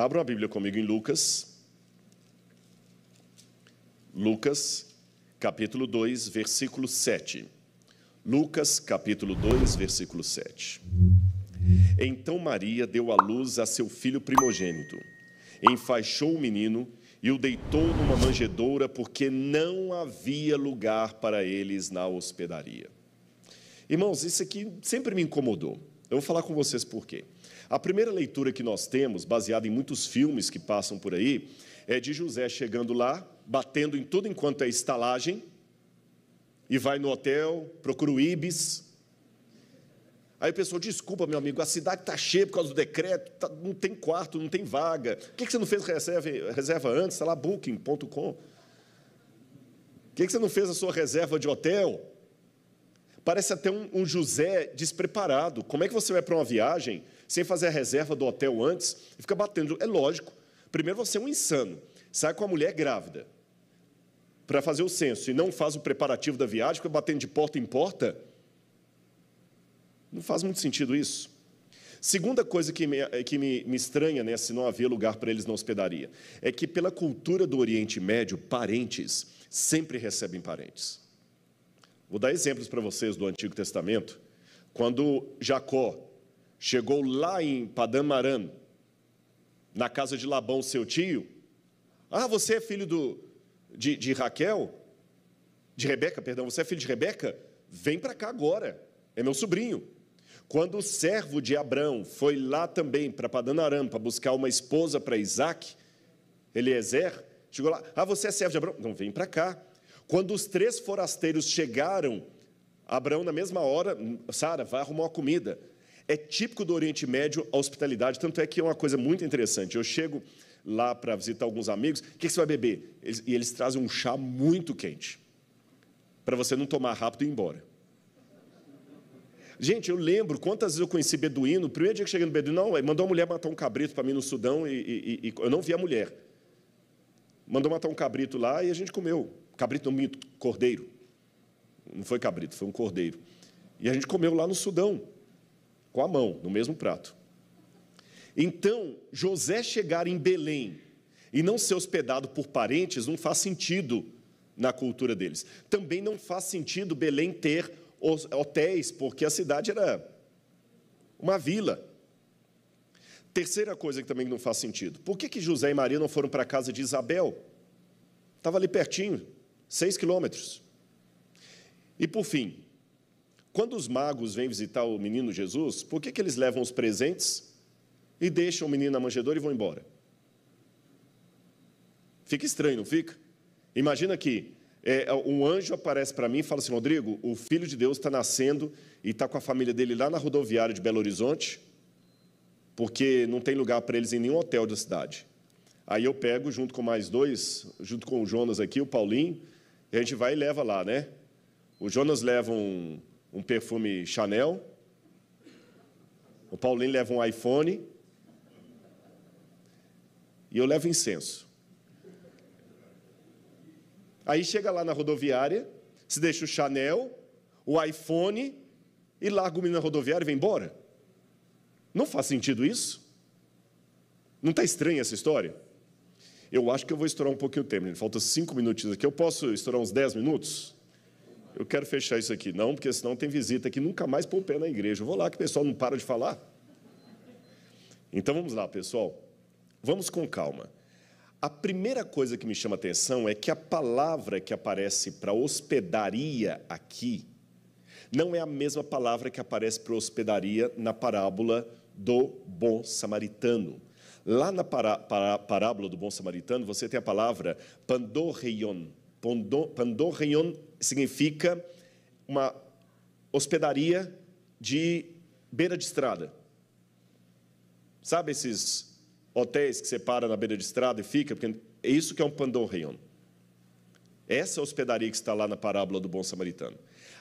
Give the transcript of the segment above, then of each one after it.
Abram a Bíblia comigo em Lucas. Lucas, capítulo 2, versículo 7. Lucas, capítulo 2, versículo 7. Então Maria deu à luz a seu filho primogênito, enfaixou o menino e o deitou numa manjedoura, porque não havia lugar para eles na hospedaria. Irmãos, isso aqui sempre me incomodou. Eu vou falar com vocês por quê. A primeira leitura que nós temos, baseada em muitos filmes que passam por aí, é de José chegando lá, batendo em tudo enquanto é estalagem, e vai no hotel, procura o Ibis. Aí o pessoal, desculpa, meu amigo, a cidade está cheia por causa do decreto, não tem quarto, não tem vaga. Por que você não fez reserva antes? Está lá, booking.com. Por que você não fez a sua reserva de hotel? Parece até um José despreparado. Como é que você vai para uma viagem sem fazer a reserva do hotel antes e fica batendo? É lógico. Primeiro, você é um insano. Sai com a mulher grávida para fazer o censo e não faz o preparativo da viagem, fica batendo de porta em porta. Não faz muito sentido isso. Segunda coisa que me estranha, né, se não havia lugar para eles na hospedaria, é que pela cultura do Oriente Médio, parentes sempre recebem parentes. Vou dar exemplos para vocês do Antigo Testamento. Quando Jacó chegou lá em Padã Aram, na casa de Labão, seu tio, você é filho de Raquel? De Rebeca, perdão, você é filho de Rebeca? Vem para cá agora, é meu sobrinho. Quando o servo de Abrão foi lá também para Padã Aram para buscar uma esposa para Isaac, Eliezer, chegou lá, você é servo de Abrão? Não, vem para cá. Quando os 3 forasteiros chegaram, Abrão, na mesma hora, Sara, vai arrumar uma comida. É típico do Oriente Médio a hospitalidade, tanto é que é uma coisa muito interessante. Eu chego lá para visitar alguns amigos, o que você vai beber? E eles trazem um chá muito quente, para você não tomar rápido e ir embora. Gente, eu lembro quantas vezes eu conheci beduíno, o primeiro dia que cheguei no beduíno, mandou uma mulher matar um cabrito para mim no Sudão, e eu não vi a mulher. Mandou matar um cabrito lá e a gente comeu. Cabrito não, minto, cordeiro. Não foi cabrito, foi um cordeiro. E a gente comeu lá no Sudão, com a mão, no mesmo prato. Então, José chegar em Belém e não ser hospedado por parentes não faz sentido na cultura deles. Também não faz sentido Belém ter hotéis, porque a cidade era uma vila. Terceira coisa que também não faz sentido. Por que José e Maria não foram para a casa de Isabel? Estava ali pertinho, 6 quilômetros. E, por fim, quando os magos vêm visitar o menino Jesus, por que eles levam os presentes e deixam o menino na manjedoura e vão embora? Fica estranho, não fica? Imagina que um anjo aparece para mim e fala assim, Rodrigo, o Filho de Deus está nascendo e está com a família dele lá na rodoviária de Belo Horizonte, porque não tem lugar para eles em nenhum hotel da cidade. Aí eu pego, junto com mais 2, junto com o Jonas aqui, o Paulinho, e a gente vai e leva lá, né? O Jonas leva um perfume Chanel, o Paulinho leva um iPhone, e eu levo incenso. Aí chega lá na rodoviária, se deixa o Chanel, o iPhone, e larga o menino na rodoviária e vem embora. Não faz sentido isso? Não está estranha essa história? Eu acho que eu vou estourar um pouquinho o tempo. Faltam 5 minutinhos aqui. Eu posso estourar uns 10 minutos? Eu quero fechar isso aqui. Não, porque senão tem visita aqui. Nunca mais pôr o pé na igreja. Eu vou lá que o pessoal não para de falar. Então, vamos lá, pessoal. Vamos com calma. A primeira coisa que me chama a atenção é que a palavra que aparece para hospedaria aqui não é a mesma palavra que aparece para hospedaria na parábola do bom samaritano. Lá na parábola do bom samaritano, você tem a palavra pandorreion. Pandorreion significa uma hospedaria de beira de estrada. Sabe esses hotéis que você para na beira de estrada e fica? Porque é isso que é um pandorreion. Essa hospedaria que está lá na parábola do bom samaritano.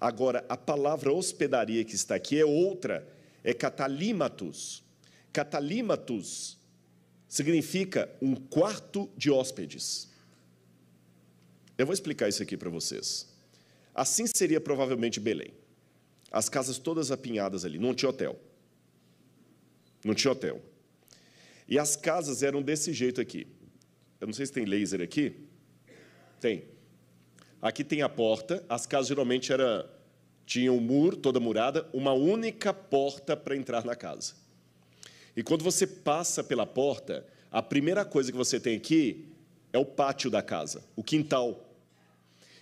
Agora, a palavra hospedaria que está aqui é outra, é catalímatos. Catalímatos significa um quarto de hóspedes. Eu vou explicar isso aqui para vocês. Assim seria provavelmente Belém. As casas todas apinhadas ali, não tinha hotel. Não tinha hotel. E as casas eram desse jeito aqui. Eu não sei se tem laser aqui. Tem. Aqui tem a porta. As casas geralmente tinham um muro, toda murada, uma única porta para entrar na casa. E quando você passa pela porta, a primeira coisa que você tem aqui é o pátio da casa, o quintal.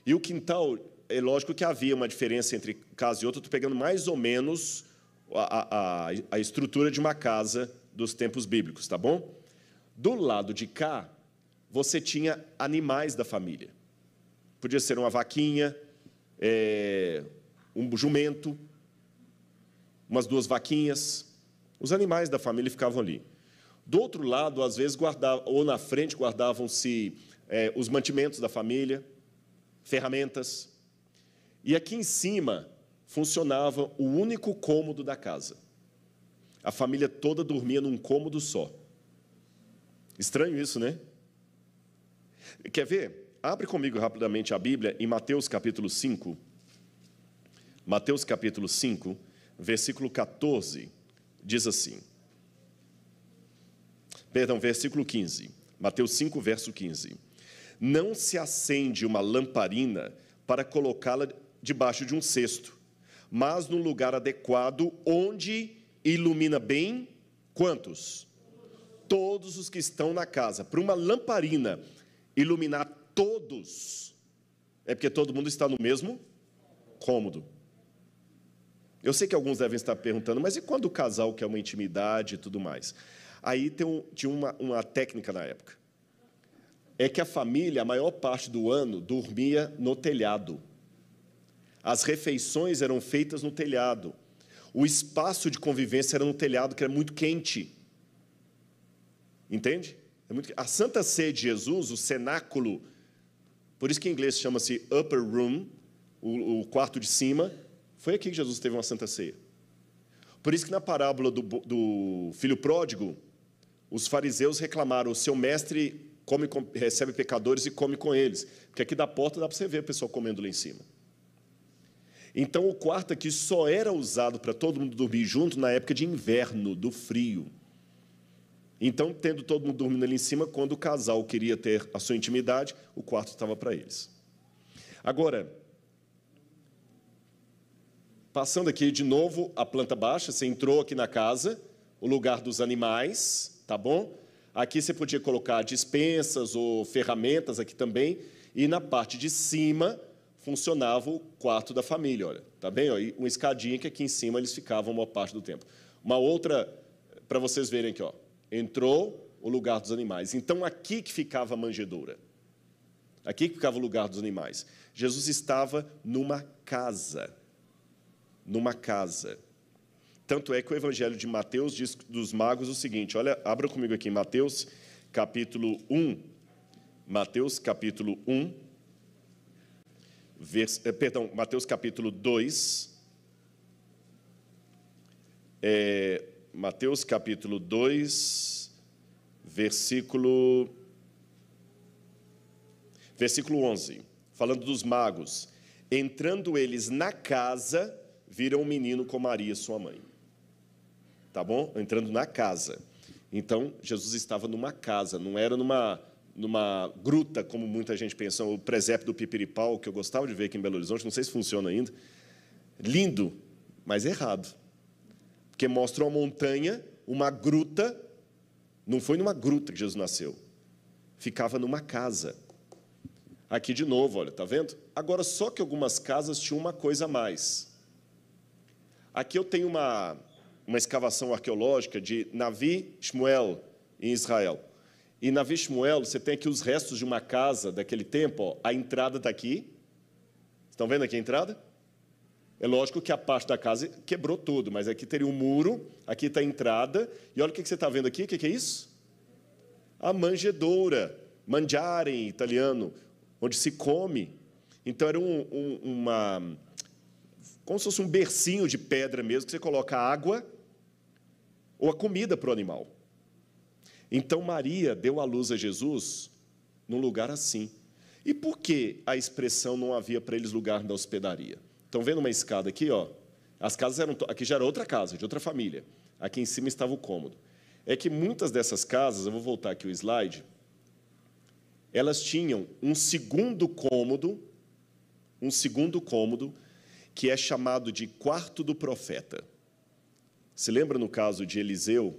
E o quintal, é lógico que havia uma diferença entre casa e outra, estou pegando mais ou menos a estrutura de uma casa dos tempos bíblicos, tá bom? Do lado de cá, você tinha animais da família. Podia ser uma vaquinha, um jumento, umas 2 vaquinhas. Os animais da família ficavam ali. Do outro lado, às vezes, ou na frente, guardavam-se os mantimentos da família, ferramentas. E aqui em cima funcionava o único cômodo da casa. A família toda dormia num cômodo só. Estranho isso, né? Quer ver? Abre comigo rapidamente a Bíblia em Mateus capítulo 5. Mateus capítulo 5, versículo 14, diz assim. Perdão, versículo 15. Mateus 5, verso 15. Não se acende uma lamparina para colocá-la debaixo de um cesto, mas num lugar adequado, onde ilumina bem quantos? Todos os que estão na casa. Para uma lamparina iluminar todos, é porque todo mundo está no mesmo cômodo. Eu sei que alguns devem estar perguntando, mas e quando o casal quer uma intimidade e tudo mais? Aí tinha uma técnica na época. É que a família, a maior parte do ano, dormia no telhado. As refeições eram feitas no telhado. O espaço de convivência era no telhado, que era muito quente. Entende? A Santa Ceia de Jesus, o cenáculo, por isso que em inglês chama-se upper room, o quarto de cima, foi aqui que Jesus teve uma Santa Ceia. Por isso que na parábola do filho pródigo, os fariseus reclamaram: o seu mestre recebe pecadores e come com eles. Porque aqui da porta dá para você ver o pessoal comendo lá em cima. Então, o quarto aqui só era usado para todo mundo dormir junto na época de inverno, do frio. Então, tendo todo mundo dormindo ali em cima, quando o casal queria ter a sua intimidade, o quarto estava para eles. Agora, passando aqui de novo a planta baixa, você entrou aqui na casa, o lugar dos animais, tá bom? Aqui você podia colocar dispensas ou ferramentas aqui também, e na parte de cima funcionava o quarto da família, olha, tá bem? Ó, e uma escadinha que aqui em cima eles ficavam uma parte do tempo. Uma outra, para vocês verem aqui, ó, entrou o lugar dos animais. Então, aqui que ficava a manjedoura. Aqui que ficava o lugar dos animais. Jesus estava numa casa. Numa casa. Tanto é que o Evangelho de Mateus diz dos magos o seguinte, olha, abra comigo aqui em Mateus, capítulo 1. Mateus, capítulo 1. Mateus, capítulo 2. Mateus, capítulo 2, versículo 11. Falando dos magos. Entrando eles na casa, viram um menino com Maria, sua mãe. Tá bom? Entrando na casa. Então, Jesus estava numa casa, não era numa gruta, como muita gente pensa, o presépio do Pipiripau, que eu gostava de ver aqui em Belo Horizonte, não sei se funciona ainda. Lindo, mas errado. Porque mostra uma montanha, uma gruta, não foi numa gruta que Jesus nasceu, ficava numa casa. Aqui de novo, olha, tá vendo? Agora, só que algumas casas tinham uma coisa a mais. Aqui eu tenho uma escavação arqueológica de Navi Shmuel, em Israel. E Navi Shmuel, você tem aqui os restos de uma casa daquele tempo, ó, a entrada está aqui. Estão vendo aqui a entrada? É lógico que a parte da casa quebrou tudo, mas aqui teria um muro, aqui está a entrada. E olha o que você está vendo aqui, o que é isso? A manjedoura, mangiare em italiano, onde se come. Então, era como se fosse um bercinho de pedra mesmo, que você coloca a água ou a comida para o animal. Então, Maria deu à luz a Jesus num lugar assim. E por que a expressão não havia para eles lugar na hospedaria? Estão vendo uma escada aqui, ó? As casas aqui já era outra casa, de outra família. Aqui em cima estava o cômodo. é que muitas dessas casas, eu vou voltar aqui o slide, elas tinham um segundo cômodo, que é chamado de quarto do profeta. Se lembra no caso de Eliseu,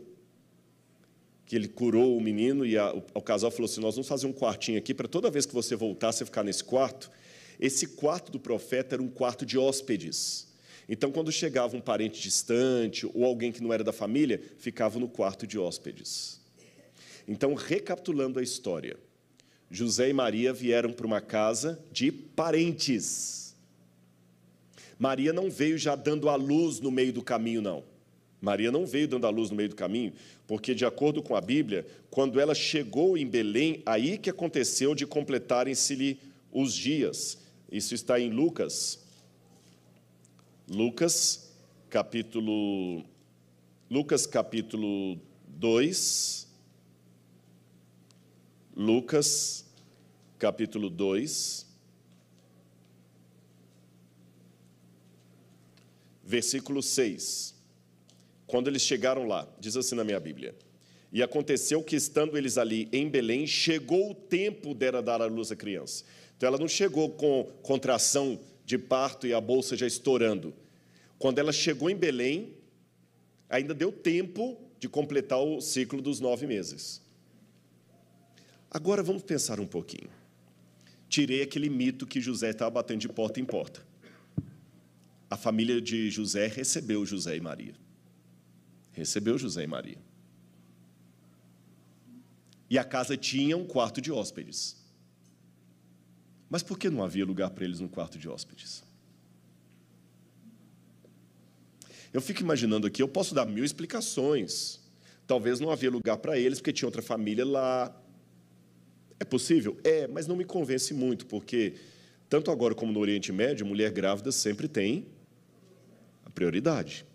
que ele curou o menino e o casal falou assim, nós vamos fazer um quartinho aqui para toda vez que você voltar, você ficar nesse quarto. Esse quarto do profeta era um quarto de hóspedes. Então, quando chegava um parente distante ou alguém que não era da família, ficava no quarto de hóspedes. Então, recapitulando a história, José e Maria vieram para uma casa de parentes. Maria não veio já dando a luz no meio do caminho, não. Maria não veio dando a luz no meio do caminho, porque, de acordo com a Bíblia, quando ela chegou em Belém, aí que aconteceu de completarem-se-lhe os dias. Isso está em Lucas capítulo 2. Lucas, capítulo 2, versículo 6. Quando eles chegaram lá, diz assim na minha Bíblia, e aconteceu que, estando eles ali em Belém, chegou o tempo dela dar à luz a criança. Então, ela não chegou com contração de parto e a bolsa já estourando. Quando ela chegou em Belém, ainda deu tempo de completar o ciclo dos 9 meses. Agora, vamos pensar um pouquinho. Tirei aquele mito que José estava batendo de porta em porta. A família de José recebeu José e Maria. Recebeu José e Maria. E a casa tinha um quarto de hóspedes. Mas por que não havia lugar para eles no quarto de hóspedes? Eu fico imaginando aqui, eu posso dar 1000 explicações. Talvez não havia lugar para eles, porque tinha outra família lá. É possível? É, mas não me convence muito, porque, tanto agora como no Oriente Médio, mulher grávida sempre tem a prioridade.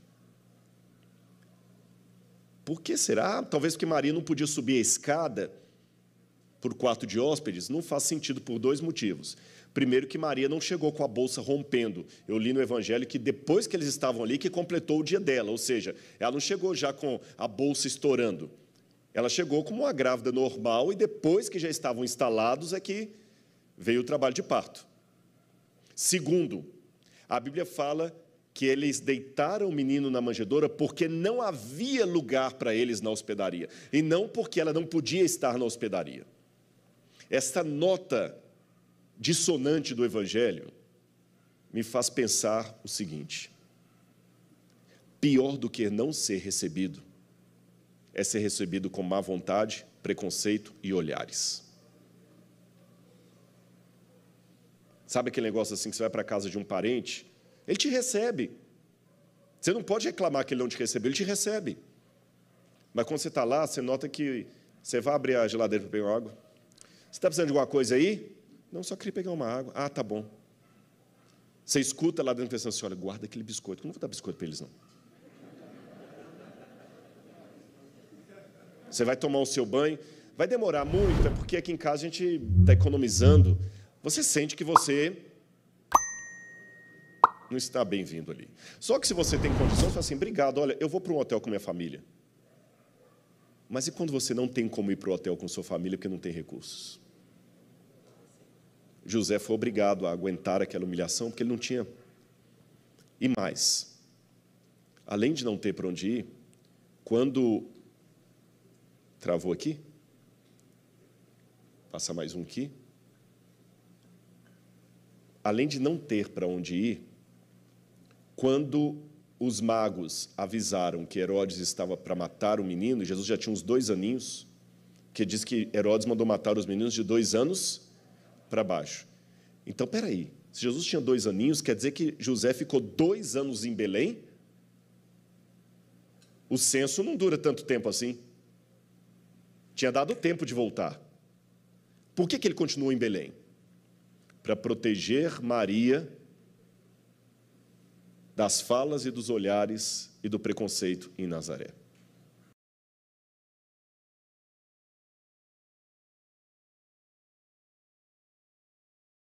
Por que será? Talvez porque Maria não podia subir a escada por quarto de hóspedes. Não faz sentido por 2 motivos. Primeiro, que Maria não chegou com a bolsa rompendo. Eu li no Evangelho que depois que eles estavam ali, que completou o dia dela. Ou seja, ela não chegou já com a bolsa estourando. Ela chegou como uma grávida normal e depois que já estavam instalados é que veio o trabalho de parto. Segundo, a Bíblia fala que eles deitaram o menino na manjedoura porque não havia lugar para eles na hospedaria, e não porque ela não podia estar na hospedaria. Esta nota dissonante do Evangelho me faz pensar o seguinte: pior do que não ser recebido é ser recebido com má vontade, preconceito e olhares. Sabe aquele negócio assim que você vai para a casa de um parente, ele te recebe. Você não pode reclamar que ele não te recebeu, ele te recebe. Mas quando você está lá, você nota que você vai abrir a geladeira para pegar uma água. Você está precisando de alguma coisa aí? Não, só queria pegar uma água. Ah, tá bom. Você escuta lá dentro pensando assim, olha, guarda aquele biscoito. Eu não vou dar biscoito para eles, não. Você vai tomar o seu banho, vai demorar muito, é porque aqui em casa a gente está economizando. Você sente que você não está bem-vindo ali. Só que se você tem condições, você fala assim, obrigado, olha, eu vou para um hotel com minha família. Mas e quando você não tem como ir para o hotel com sua família porque não tem recursos? José foi obrigado a aguentar aquela humilhação porque ele não tinha. E mais, além de não ter para onde ir, quando... Travou aqui? Passa mais um aqui. Além de não ter para onde ir, quando os magos avisaram que Herodes estava para matar o menino, Jesus já tinha uns 2 aninhos, que diz que Herodes mandou matar os meninos de 2 anos para baixo. Então, peraí, se Jesus tinha 2 aninhos, quer dizer que José ficou 2 anos em Belém? O censo não dura tanto tempo assim. Tinha dado tempo de voltar. Por que ele continuou em Belém? Para proteger Maria das falas e dos olhares e do preconceito em Nazaré.